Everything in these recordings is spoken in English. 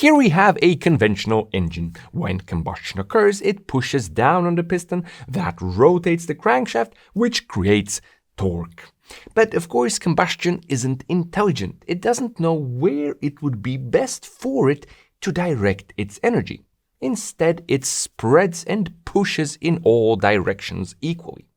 Here we have a conventional engine. When combustion occurs, it pushes down on the piston that rotates the crankshaft, which creates torque. But of course, combustion isn't intelligent. It doesn't know where it would be best for it to direct its energy. Instead, it spreads and pushes in all directions equally.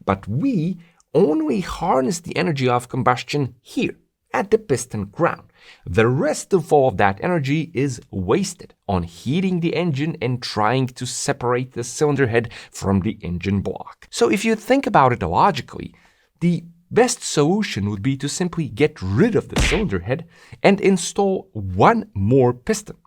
But we only harness the energy of combustion here, at the piston crown. The rest of all of that energy is wasted on heating the engine and trying to separate the cylinder head from the engine block. So if you think about it logically, the best solution would be to simply get rid of the cylinder head and install one more piston.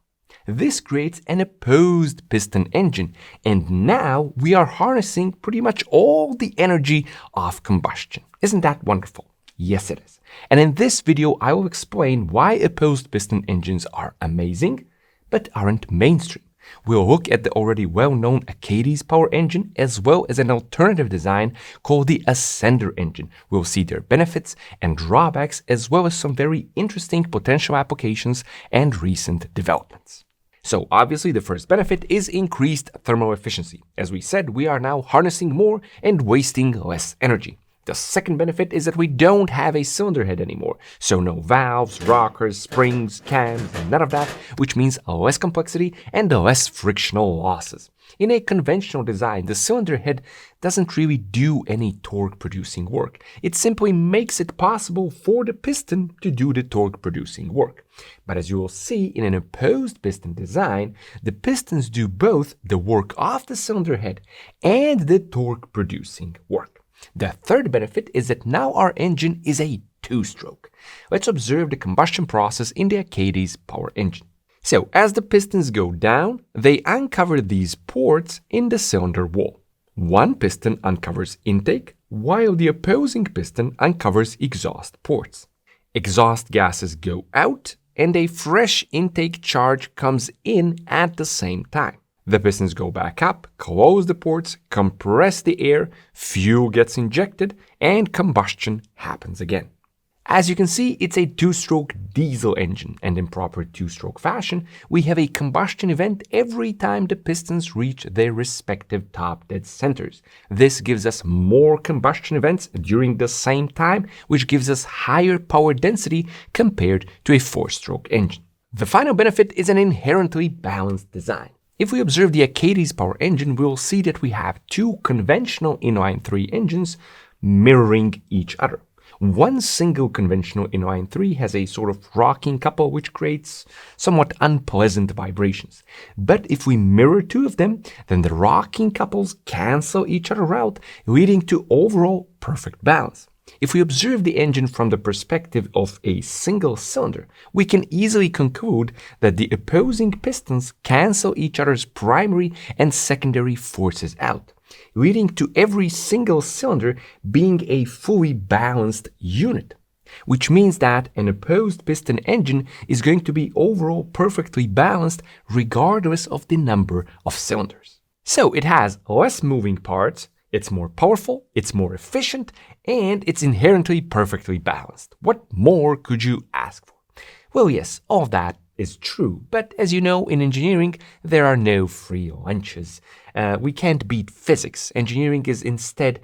This creates an opposed piston engine, and now we are harnessing pretty much all the energy of combustion. Isn't that wonderful? Yes, it is. And in this video, I will explain why opposed piston engines are amazing, but aren't mainstream. We'll look at the already well-known Achates Power engine, as well as an alternative design called the Asender engine. We'll see their benefits and drawbacks, as well as some very interesting potential applications and recent developments. So obviously the first benefit is increased thermal efficiency. As we said, we are now harnessing more and wasting less energy. The second benefit is that we don't have a cylinder head anymore, so no valves, rockers, springs, cams, none of that, which means less complexity and less frictional losses. In a conventional design, the cylinder head doesn't really do any torque-producing work. It simply makes it possible for the piston to do the torque-producing work. But as you will see in an opposed piston design, the pistons do both the work of the cylinder head and the torque-producing work. The third benefit is that now our engine is a two-stroke. Let's observe the combustion process in the Achates Power engine. So, as the pistons go down, they uncover these ports in the cylinder wall. One piston uncovers intake, while the opposing piston uncovers exhaust ports. Exhaust gases go out, and a fresh intake charge comes in at the same time. The pistons go back up, close the ports, compress the air, fuel gets injected, and combustion happens again. As you can see, it's a two-stroke diesel engine, and in proper two-stroke fashion, we have a combustion event every time the pistons reach their respective top dead centers. This gives us more combustion events during the same time, which gives us higher power density compared to a four-stroke engine. The final benefit is an inherently balanced design. If we observe the Achates Power engine, we will see that we have two conventional inline-3 engines mirroring each other. One single conventional inline-3 has a sort of rocking couple which creates somewhat unpleasant vibrations. But if we mirror two of them, then the rocking couples cancel each other out, leading to overall perfect balance. If we observe the engine from the perspective of a single cylinder, we can easily conclude that the opposing pistons cancel each other's primary and secondary forces out, leading to every single cylinder being a fully balanced unit, which means that an opposed piston engine is going to be overall perfectly balanced regardless of the number of cylinders. So it has less moving parts, it's more powerful, it's more efficient, and it's inherently perfectly balanced. What more could you ask for? Well, yes, all of that is true, but as you know, in engineering, there are no free lunches. We can't beat physics. Engineering is instead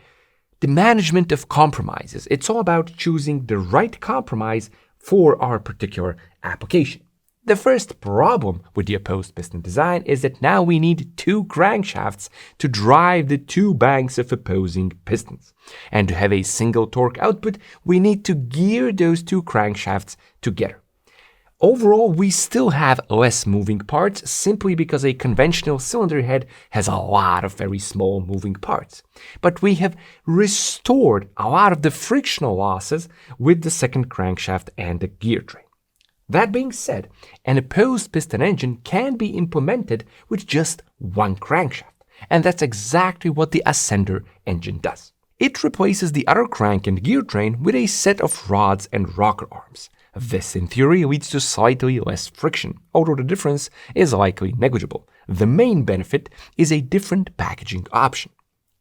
the management of compromises. It's all about choosing the right compromise for our particular application. The first problem with the opposed piston design is that now we need two crankshafts to drive the two banks of opposing pistons. And to have a single torque output, we need to gear those two crankshafts together. Overall, we still have less moving parts simply because a conventional cylinder head has a lot of very small moving parts. But we have restored a lot of the frictional losses with the second crankshaft and the gear train. That being said, an opposed piston engine can be implemented with just one crankshaft, and that's exactly what the Asender engine does. It replaces the other crank and gear train with a set of rods and rocker arms. This, in theory, leads to slightly less friction, although the difference is likely negligible. The main benefit is a different packaging option.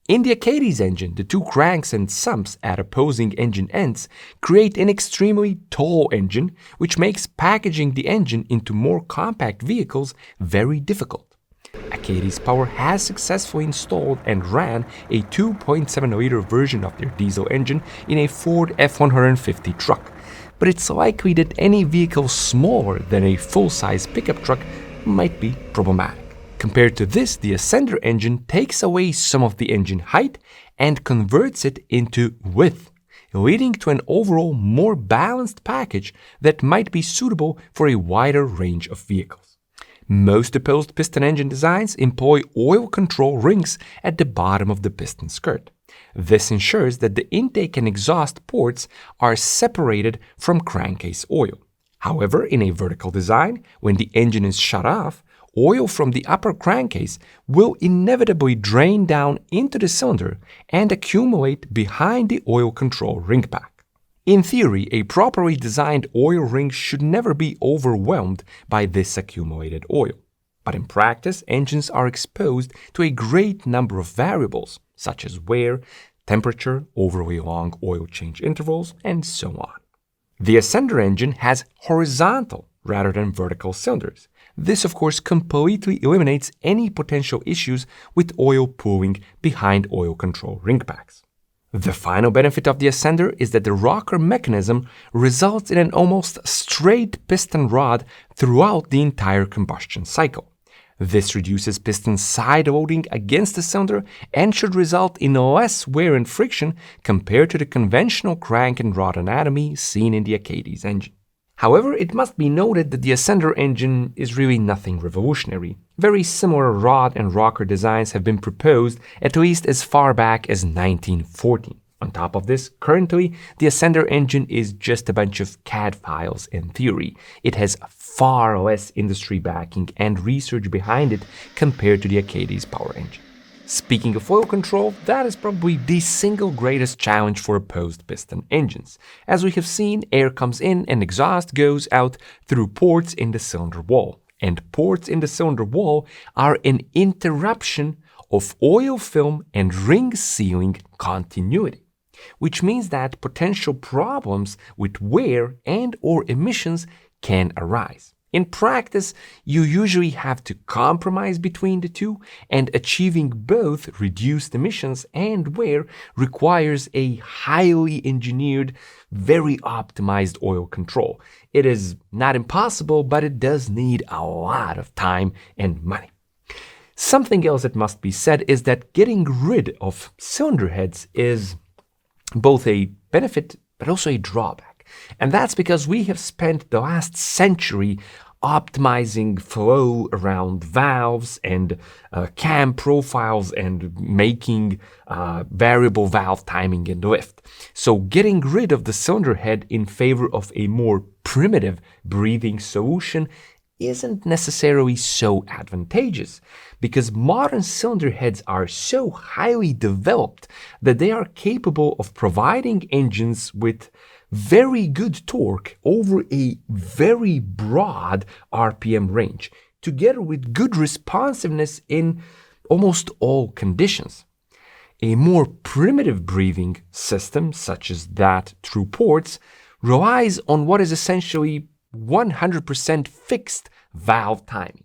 In the Achates engine, the two cranks and sumps at opposing engine ends create an extremely tall engine, which makes packaging the engine into more compact vehicles very difficult. Achates Power has successfully installed and ran a 2.7-liter version of their diesel engine in a Ford F-150 truck, but it's likely that any vehicle smaller than a full-size pickup truck might be problematic. Compared to this, the Asender engine takes away some of the engine height and converts it into width, leading to an overall more balanced package that might be suitable for a wider range of vehicles. Most opposed piston engine designs employ oil control rings at the bottom of the piston skirt. This ensures that the intake and exhaust ports are separated from crankcase oil. However, in a vertical design, when the engine is shut off, oil from the upper crankcase will inevitably drain down into the cylinder and accumulate behind the oil control ring pack. In theory, a properly designed oil ring should never be overwhelmed by this accumulated oil. But in practice, engines are exposed to a great number of variables, such as wear, temperature, overly long oil change intervals, and so on. The Asender engine has horizontal rather than vertical cylinders. This, of course, completely eliminates any potential issues with oil pooling behind oil control ring packs. The final benefit of the Asender is that the rocker mechanism results in an almost straight piston rod throughout the entire combustion cycle. This reduces piston side loading against the cylinder and should result in less wear and friction compared to the conventional crank and rod anatomy seen in the Achates engine. However, it must be noted that the Asender engine is really nothing revolutionary. Very similar rod and rocker designs have been proposed at least as far back as 1914. On top of this, currently, the Asender engine is just a bunch of CAD files in theory. It has far less industry backing and research behind it compared to the Achates Power engine. Speaking of oil control, that is probably the single greatest challenge for opposed piston engines. As we have seen, air comes in and exhaust goes out through ports in the cylinder wall. And ports in the cylinder wall are an interruption of oil film and ring sealing continuity, which means that potential problems with wear and/or emissions can arise. In practice, you usually have to compromise between the two, and achieving both reduced emissions and wear requires a highly engineered, very optimized oil control. It is not impossible, but it does need a lot of time and money. Something else that must be said is that getting rid of cylinder heads is both a benefit but also a drawback. And that's because we have spent the last century optimizing flow around valves and cam profiles and making variable valve timing and lift. So getting rid of the cylinder head in favor of a more primitive breathing solution isn't necessarily so advantageous, because modern cylinder heads are so highly developed that they are capable of providing engines with very good torque over a very broad RPM range, together with good responsiveness in almost all conditions. A more primitive breathing system, such as that through ports, relies on what is essentially 100% fixed valve timing.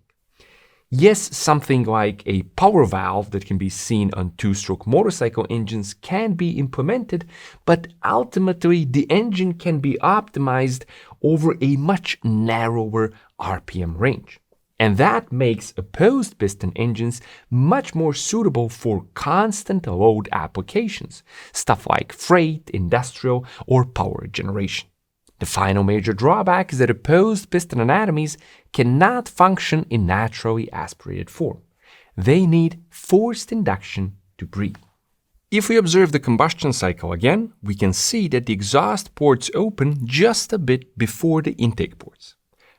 Yes, something like a power valve that can be seen on two-stroke motorcycle engines can be implemented, but ultimately the engine can be optimized over a much narrower RPM range. And that makes opposed piston engines much more suitable for constant load applications, stuff like freight, industrial, or power generation. The final major drawback is that opposed piston anatomies cannot function in naturally aspirated form. They need forced induction to breathe. If we observe the combustion cycle again, we can see that the exhaust ports open just a bit before the intake ports.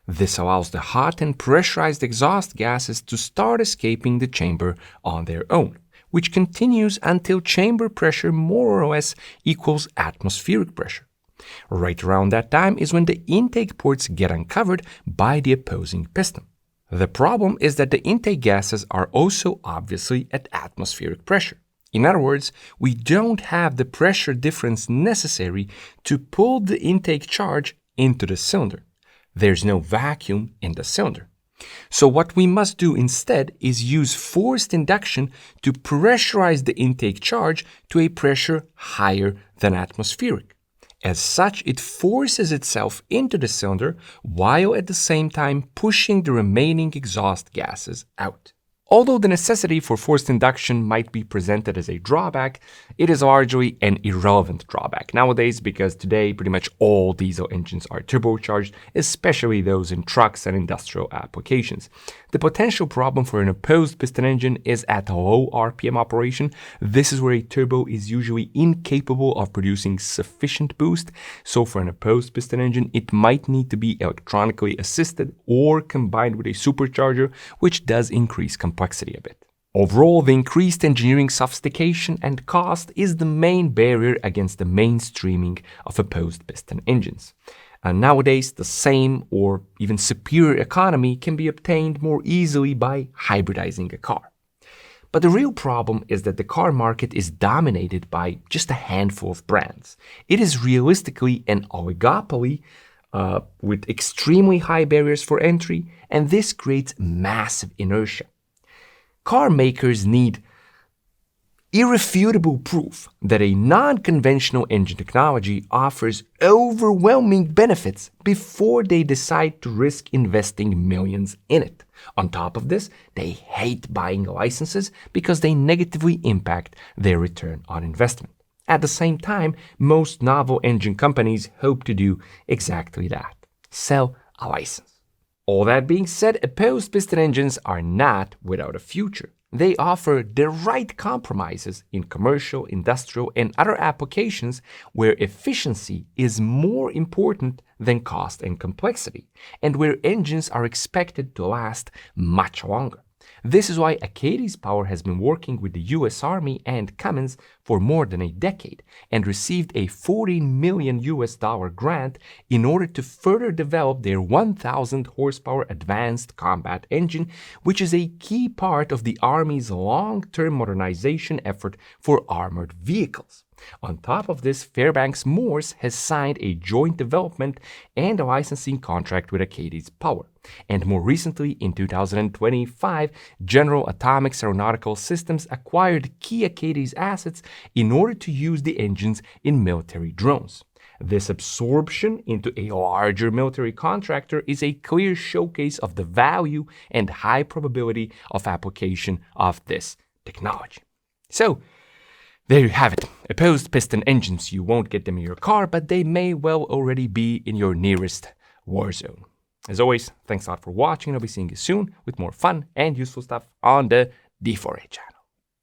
This allows the hot and pressurized exhaust gases to start escaping the chamber on their own, which continues until chamber pressure more or less equals atmospheric pressure. Right around that time is when the intake ports get uncovered by the opposing piston. The problem is that the intake gases are also obviously at atmospheric pressure. In other words, we don't have the pressure difference necessary to pull the intake charge into the cylinder. There's no vacuum in the cylinder. So what we must do instead is use forced induction to pressurize the intake charge to a pressure higher than atmospheric. As such, it forces itself into the cylinder while at the same time pushing the remaining exhaust gases out. Although the necessity for forced induction might be presented as a drawback, it is largely an irrelevant drawback nowadays because today pretty much all diesel engines are turbocharged, especially those in trucks and industrial applications. The potential problem for an opposed piston engine is at a low RPM operation. This is where a turbo is usually incapable of producing sufficient boost, so for an opposed piston engine it might need to be electronically assisted or combined with a supercharger, which does increase complexity a bit. Overall, the increased engineering sophistication and cost is the main barrier against the mainstreaming of opposed piston engines. Nowadays, the same or even superior economy can be obtained more easily by hybridizing a car. But the real problem is that the car market is dominated by just a handful of brands. It is realistically an oligopoly with extremely high barriers for entry, and this creates massive inertia. Car makers need irrefutable proof that a non-conventional engine technology offers overwhelming benefits before they decide to risk investing millions in it. On top of this, they hate buying licenses because they negatively impact their return on investment. At the same time, most novel engine companies hope to do exactly that: sell a license. All that being said, opposed piston engines are not without a future. They offer the right compromises in commercial, industrial, and other applications where efficiency is more important than cost and complexity, and where engines are expected to last much longer. This is why Achates Power has been working with the US Army and Cummins for more than a decade and received a $40 million grant in order to further develop their 1,000 horsepower advanced combat engine, which is a key part of the Army's long-term modernization effort for armored vehicles. On top of this, Fairbanks Morse has signed a joint development and a licensing contract with Achates Power. And more recently, in 2025, General Atomics Aeronautical Systems acquired key Achates assets in order to use the engines in military drones. This absorption into a larger military contractor is a clear showcase of the value and high probability of application of this technology. So, there you have it. Opposed piston engines. You won't get them in your car, but they may well already be in your nearest war zone. As always, thanks a lot for watching. I'll be seeing you soon with more fun and useful stuff on the D4A channel.